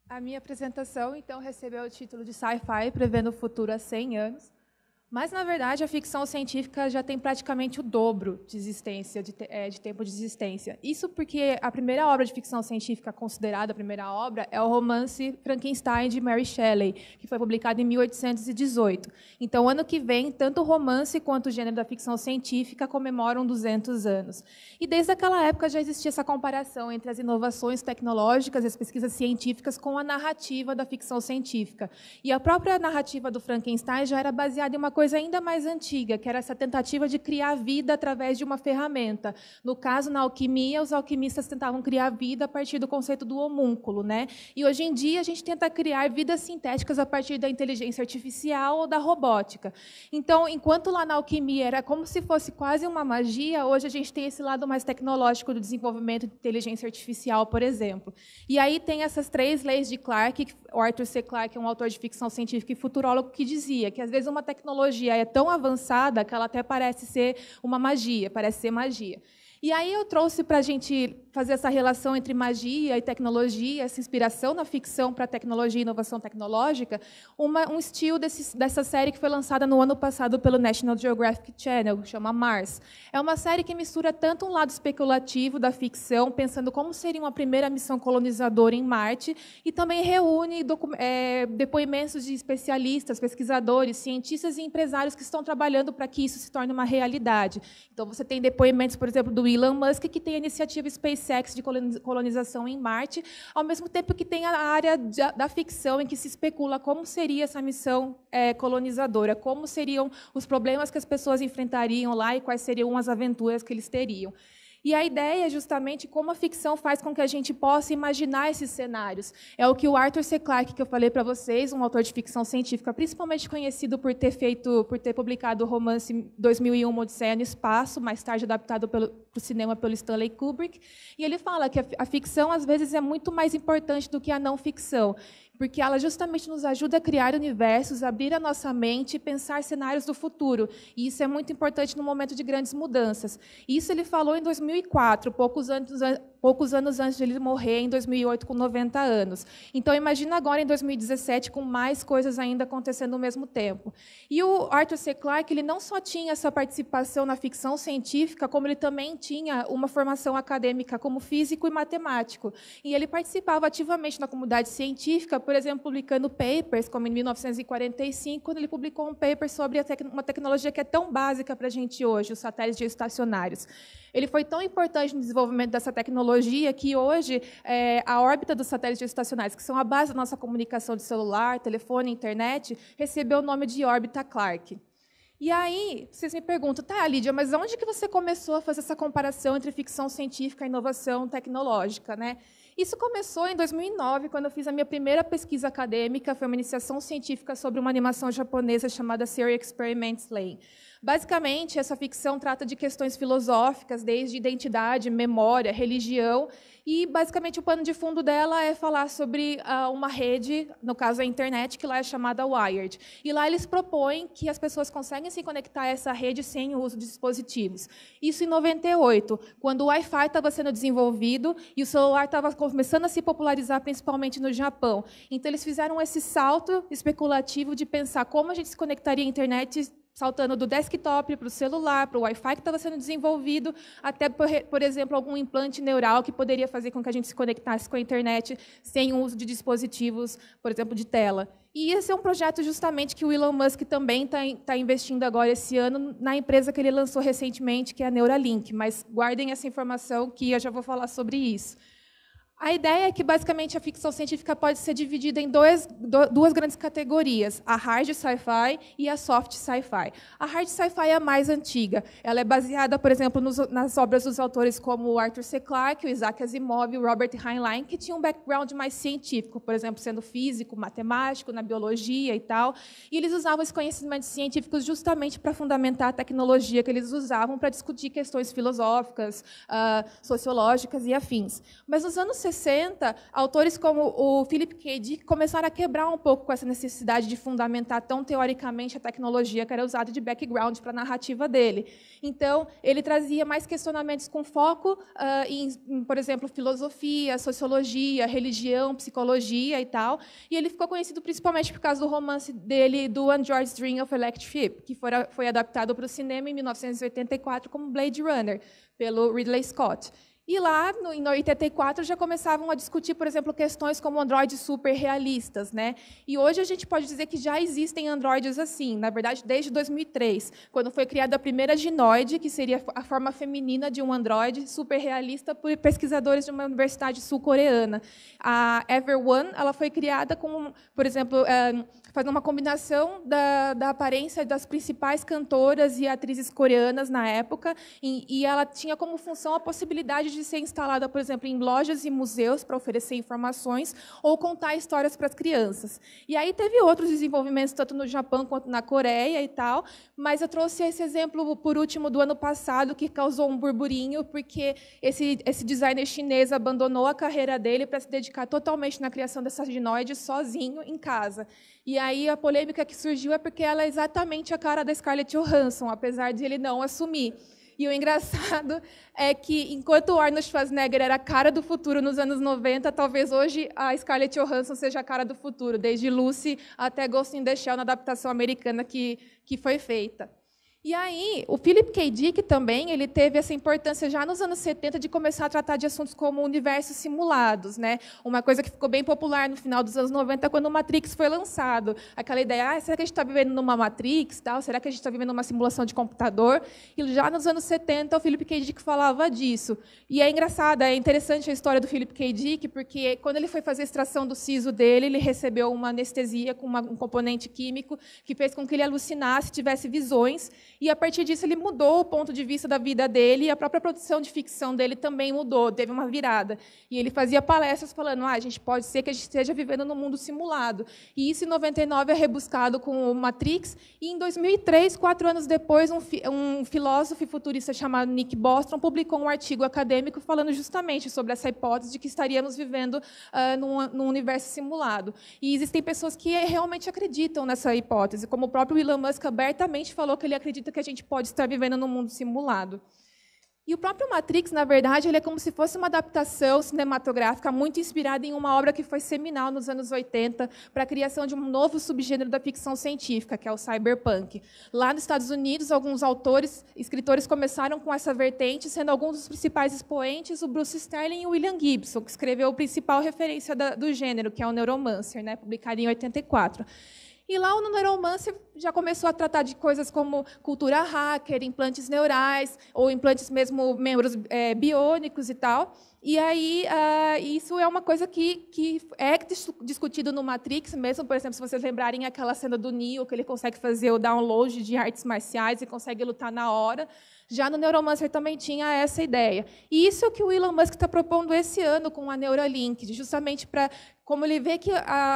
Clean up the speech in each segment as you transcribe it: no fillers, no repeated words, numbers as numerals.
A minha apresentação, então, recebeu o título de Sci-Fi, prevendo o futuro há 100 anos. Mas, na verdade, a ficção científica já tem praticamente o dobro de existência, de tempo de existência. Isso porque a primeira obra de ficção científica considerada a primeira obra é o romance Frankenstein, de Mary Shelley, que foi publicado em 1818. Então, ano que vem, tanto o romance quanto o gênero da ficção científica comemoram 200 anos. E, desde aquela época, já existia essa comparação entre as inovações tecnológicas e as pesquisas científicas com a narrativa da ficção científica. E a própria narrativa do Frankenstein já era baseada em uma coisa ainda mais antiga, que era essa tentativa de criar vida através de uma ferramenta. No caso, na alquimia, os alquimistas tentavam criar vida a partir do conceito do homúnculo, né? E hoje em dia a gente tenta criar vidas sintéticas a partir da inteligência artificial ou da robótica. Então, enquanto lá na alquimia era como se fosse quase uma magia, hoje a gente tem esse lado mais tecnológico do desenvolvimento de inteligência artificial, por exemplo. E aí tem essas 3 leis de Clarke. O Arthur C. Clarke é um autor de ficção científica e futurólogo que dizia que, às vezes, uma tecnologia é tão avançada que ela até parece ser uma magia, parece ser magia. E aí eu trouxe para a gente fazer essa relação entre magia e tecnologia, essa inspiração na ficção para tecnologia e inovação tecnológica, um estilo dessa série que foi lançada no ano passado pelo National Geographic Channel, que chama Mars. É uma série que mistura tanto um lado especulativo da ficção, pensando como seria uma primeira missão colonizadora em Marte, e também reúne depoimentos de especialistas, pesquisadores, cientistas e empresários que estão trabalhando para que isso se torne uma realidade. Então, você tem depoimentos, por exemplo, do Elon Musk, que tem a iniciativa SpaceX de colonização em Marte, ao mesmo tempo que tem a área da ficção, em que se especula como seria essa missão colonizadora, como seriam os problemas que as pessoas enfrentariam lá e quais seriam as aventuras que eles teriam. E a ideia é justamente como a ficção faz com que a gente possa imaginar esses cenários. É o que o Arthur C. Clarke, que eu falei para vocês, um autor de ficção científica, principalmente conhecido por ter publicado o romance 2001, Uma Odisseia no Espaço, mais tarde adaptado para o cinema pelo Stanley Kubrick. E ele fala que a ficção, às vezes, é muito mais importante do que a não ficção, porque ela justamente nos ajuda a criar universos, abrir a nossa mente e pensar cenários do futuro. E isso é muito importante no momento de grandes mudanças. Isso ele falou em 2004, poucos anos antes de ele morrer, em 2008, com 90 anos. Então, imagina agora, em 2017, com mais coisas ainda acontecendo ao mesmo tempo. E o Arthur C. Clarke, ele não só tinha essa participação na ficção científica, como ele também tinha uma formação acadêmica como físico e matemático. E ele participava ativamente na comunidade científica, por exemplo, publicando papers, como em 1945, quando ele publicou um paper sobre uma tecnologia que é tão básica para a gente hoje, os satélites geoestacionários. Ele foi tão importante no desenvolvimento dessa tecnologia que, hoje, a órbita dos satélites geoestacionários, que são a base da nossa comunicação de celular, telefone, internet, recebeu o nome de órbita Clarke. E aí, vocês me perguntam, tá, Lídia, mas onde que você começou a fazer essa comparação entre ficção científica e inovação tecnológica, né? Isso começou em 2009, quando eu fiz a minha primeira pesquisa acadêmica, foi uma iniciação científica sobre uma animação japonesa chamada Serial Experiments Lane. Basicamente, essa ficção trata de questões filosóficas, desde identidade, memória, religião, e, basicamente, o pano de fundo dela é falar sobre uma rede, no caso a internet, que lá é chamada Wired. E lá eles propõem que as pessoas conseguem se conectar a essa rede sem o uso de dispositivos. Isso em 98, quando o Wi-Fi estava sendo desenvolvido e o celular estava começando a se popularizar, principalmente no Japão. Então, eles fizeram esse salto especulativo de pensar como a gente se conectaria à internet, saltando do desktop para o celular, para o Wi-Fi que estava sendo desenvolvido, até, por exemplo, algum implante neural que poderia fazer com que a gente se conectasse com a internet sem o uso de dispositivos, por exemplo, de tela. E esse é um projeto justamente que o Elon Musk também está investindo agora esse ano na empresa que ele lançou recentemente, que é a Neuralink. Mas guardem essa informação que eu já vou falar sobre isso. A ideia é que, basicamente, a ficção científica pode ser dividida em duas grandes categorias, a hard sci-fi e a soft sci-fi. A hard sci-fi é a mais antiga. Ela é baseada, por exemplo, nas obras dos autores como o Arthur C. Clarke, o Isaac Asimov e o Robert Heinlein, que tinham um background mais científico, por exemplo, sendo físico, matemático, na biologia e tal. E eles usavam esses conhecimentos científicos justamente para fundamentar a tecnologia que eles usavam para discutir questões filosóficas, sociológicas e afins. Mas, nos anos 60, autores como o Philip K. Dick começaram a quebrar um pouco com essa necessidade de fundamentar tão teoricamente a tecnologia que era usada de background para a narrativa dele. Então, ele trazia mais questionamentos com foco em, por exemplo, filosofia, sociologia, religião, psicologia e tal. E ele ficou conhecido principalmente por causa do romance dele, do Android's Dream of Electric Sheep, que foi adaptado para o cinema em 1984 como Blade Runner, pelo Ridley Scott. E lá, em 84, já começavam a discutir, por exemplo, questões como androides super realistas, né? E hoje a gente pode dizer que já existem androides assim, na verdade, desde 2003, quando foi criada a primeira ginoide, que seria a forma feminina de um androide super realista por pesquisadores de uma universidade sul-coreana. A Everone, ela foi criada com, por exemplo, fazendo uma combinação da aparência das principais cantoras e atrizes coreanas na época, e ela tinha como função a possibilidade de ser instalada, por exemplo, em lojas e museus para oferecer informações ou contar histórias para as crianças. E aí teve outros desenvolvimentos, tanto no Japão quanto na Coreia e tal, mas eu trouxe esse exemplo, por último, do ano passado, que causou um burburinho, porque esse designer chinês abandonou a carreira dele para se dedicar totalmente na criação dessa ginoide sozinho em casa. E aí a polêmica que surgiu é porque ela é exatamente a cara da Scarlett Johansson, apesar de ele não assumir. E o engraçado é que, enquanto o Arnold Schwarzenegger era a cara do futuro nos anos 90, talvez hoje a Scarlett Johansson seja a cara do futuro, desde Lucy até Ghost in the Shell, na adaptação americana que foi feita. E aí, o Philip K. Dick também ele teve essa importância já nos anos 70 de começar a tratar de assuntos como universos simulados, né? Uma coisa que ficou bem popular no final dos anos 90, quando o Matrix foi lançado. Aquela ideia, será que a gente está vivendo numa Matrix? Tal? Será que a gente está vivendo numa simulação de computador? E já nos anos 70, o Philip K. Dick falava disso. E é engraçado, é interessante a história do Philip K. Dick, porque quando ele foi fazer a extração do siso dele, ele recebeu uma anestesia com um componente químico que fez com que ele alucinasse, tivesse visões. E, a partir disso, ele mudou o ponto de vista da vida dele, e a própria produção de ficção dele também mudou, teve uma virada. E ele fazia palestras falando, a gente pode ser que a gente esteja vivendo num mundo simulado. E isso, em 99, é rebuscado com o Matrix, e, em 2003, 4 anos depois, um filósofo e futurista chamado Nick Bostrom publicou um artigo acadêmico falando justamente sobre essa hipótese de que estaríamos vivendo num universo simulado. E existem pessoas que realmente acreditam nessa hipótese, como o próprio Elon Musk abertamente falou que ele acredita que a gente pode estar vivendo num mundo simulado. E o próprio Matrix, na verdade, ele é como se fosse uma adaptação cinematográfica muito inspirada em uma obra que foi seminal nos anos 80 para a criação de um novo subgênero da ficção científica, que é o cyberpunk. Lá nos Estados Unidos, alguns autores, escritores começaram com essa vertente, sendo alguns dos principais expoentes o Bruce Sterling e o William Gibson, que escreveu a principal referência do gênero, que é o Neuromancer, né, publicado em 84. E lá o Neuromancer já começou a tratar de coisas como cultura hacker, implantes neurais, ou implantes mesmo, membros biônicos e tal. E aí, isso é uma coisa que é discutido no Matrix mesmo. Por exemplo, se vocês lembrarem aquela cena do Neo, que ele consegue fazer o download de artes marciais e consegue lutar na hora. Já no Neuromancer também tinha essa ideia. E isso é o que o Elon Musk está propondo esse ano com a Neuralink, justamente para, como ele vê que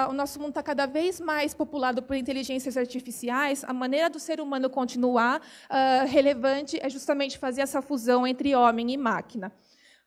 o nosso mundo está cada vez mais populado por inteligências artificiais, a maneira do ser humano continuar relevante é justamente fazer essa fusão entre homem e máquina.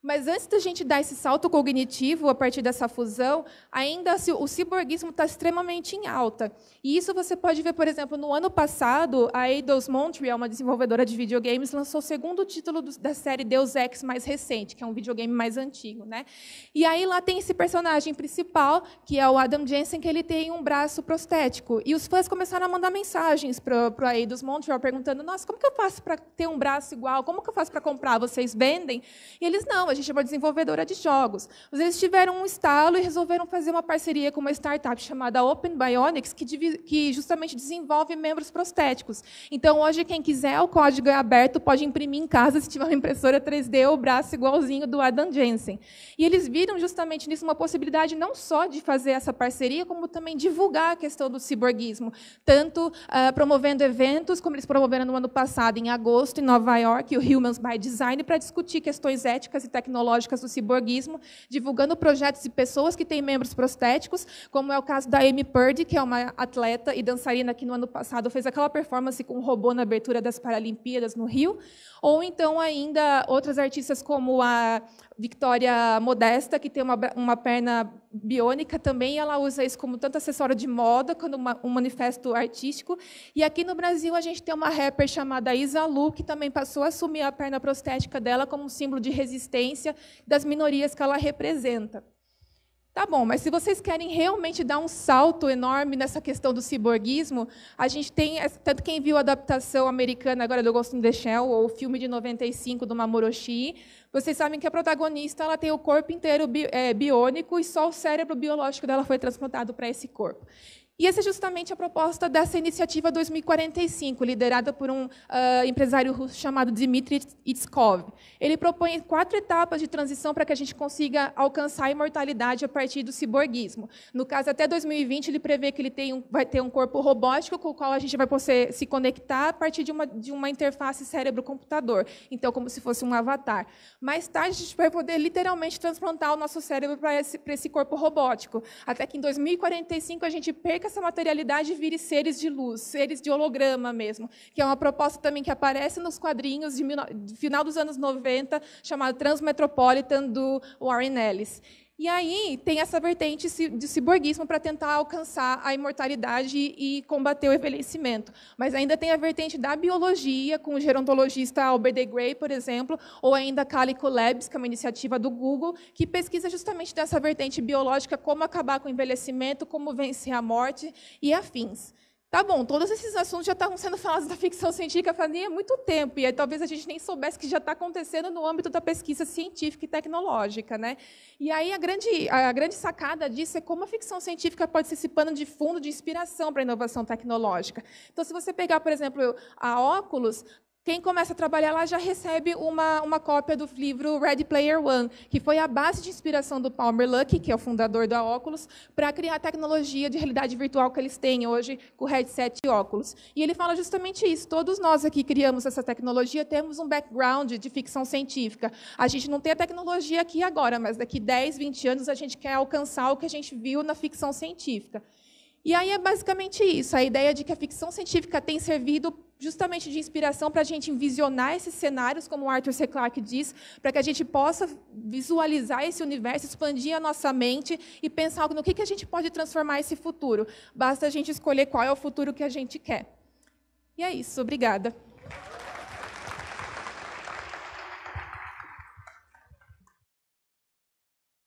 Mas antes da gente dar esse salto cognitivo a partir dessa fusão, ainda o ciborguismo está extremamente em alta. E isso você pode ver, por exemplo, no ano passado, a Eidos Montreal, uma desenvolvedora de videogames, lançou o segundo título da série Deus Ex mais recente, que é um videogame mais antigo, né? E aí lá tem esse personagem principal, que é o Adam Jensen, que ele tem um braço prostético. E os fãs começaram a mandar mensagens para a Eidos Montreal, perguntando, nossa, como que eu faço para ter um braço igual? Como que eu faço para comprar? Vocês vendem? E eles, não, a gente é uma desenvolvedora de jogos. Mas eles tiveram um estalo e resolveram fazer uma parceria com uma startup chamada Open Bionics, que justamente desenvolve membros prostéticos. Então, hoje, quem quiser, o código é aberto, pode imprimir em casa, se tiver uma impressora 3D, o braço igualzinho do Adam Jensen. E eles viram justamente nisso uma possibilidade não só de fazer essa parceria, como também divulgar a questão do ciborguismo, tanto promovendo eventos, como eles promoveram no ano passado, em agosto, em Nova York, o Humans by Design, para discutir questões éticas e tecnológicas do ciborguismo, divulgando projetos de pessoas que têm membros prostéticos, como é o caso da Amy Purdy, que é uma atleta e dançarina que no ano passado fez aquela performance com um robô na abertura das Paralimpíadas no Rio, ou então ainda outras artistas como a Victoria Modesta, que tem uma perna biônica também, ela usa isso como tanto acessório de moda, quanto um manifesto artístico. E aqui no Brasil, a gente tem uma rapper chamada Isa Lu, que também passou a assumir a perna prostética dela como um símbolo de resistência das minorias que ela representa. Tá bom, mas se vocês querem realmente dar um salto enorme nessa questão do ciborguismo, a gente tem, tanto quem viu a adaptação americana agora do Ghost in the Shell, ou o filme de 95 do Mamoru Oshii, vocês sabem que a protagonista ela tem o corpo inteiro biônico e só o cérebro biológico dela foi transplantado para esse corpo. E essa é justamente a proposta dessa iniciativa 2045, liderada por um empresário russo chamado Dmitry Itskov. Ele propõe 4 etapas de transição para que a gente consiga alcançar a imortalidade a partir do ciborguismo. No caso, até 2020, ele prevê que ele vai ter um corpo robótico com o qual a gente vai poder se conectar a partir de uma interface cérebro-computador, então como se fosse um avatar. Mais tarde, a gente vai poder literalmente transplantar o nosso cérebro para esse corpo robótico, até que em 2045 a gente perca essa materialidade e vire seres de luz, seres de holograma mesmo, que é uma proposta também que aparece nos quadrinhos de final dos anos 90, chamado Transmetropolitan, do Warren Ellis. E aí tem essa vertente de ciborguismo para tentar alcançar a imortalidade e combater o envelhecimento. Mas ainda tem a vertente da biologia, com o gerontologista Albert de Grey, por exemplo, ou ainda a Calico Labs, que é uma iniciativa do Google, que pesquisa justamente dessa vertente biológica, como acabar com o envelhecimento, como vencer a morte e afins. Tá bom, todos esses assuntos já estavam sendo falados da ficção científica há muito tempo, e aí talvez a gente nem soubesse que já está acontecendo no âmbito da pesquisa científica e tecnológica, né? E aí a grande sacada disso é como a ficção científica pode ser esse pano de fundo de inspiração para a inovação tecnológica. Então, se você pegar, por exemplo, a Oculus, quem começa a trabalhar lá já recebe uma cópia do livro Ready Player One, que foi a base de inspiração do Palmer Luckey, que é o fundador da Oculus, para criar a tecnologia de realidade virtual que eles têm hoje com o headset Oculus. E ele fala justamente isso. Todos nós aqui criamos essa tecnologia, temos um background de ficção científica. A gente não tem a tecnologia aqui agora, mas daqui 10, 20 anos a gente quer alcançar o que a gente viu na ficção científica. E aí é basicamente isso, a ideia de que a ficção científica tem servido justamente de inspiração para a gente envisionar esses cenários, como o Arthur C. Clarke diz, para que a gente possa visualizar esse universo, expandir a nossa mente e pensar no que a gente pode transformar esse futuro. Basta a gente escolher qual é o futuro que a gente quer. E é isso, obrigada.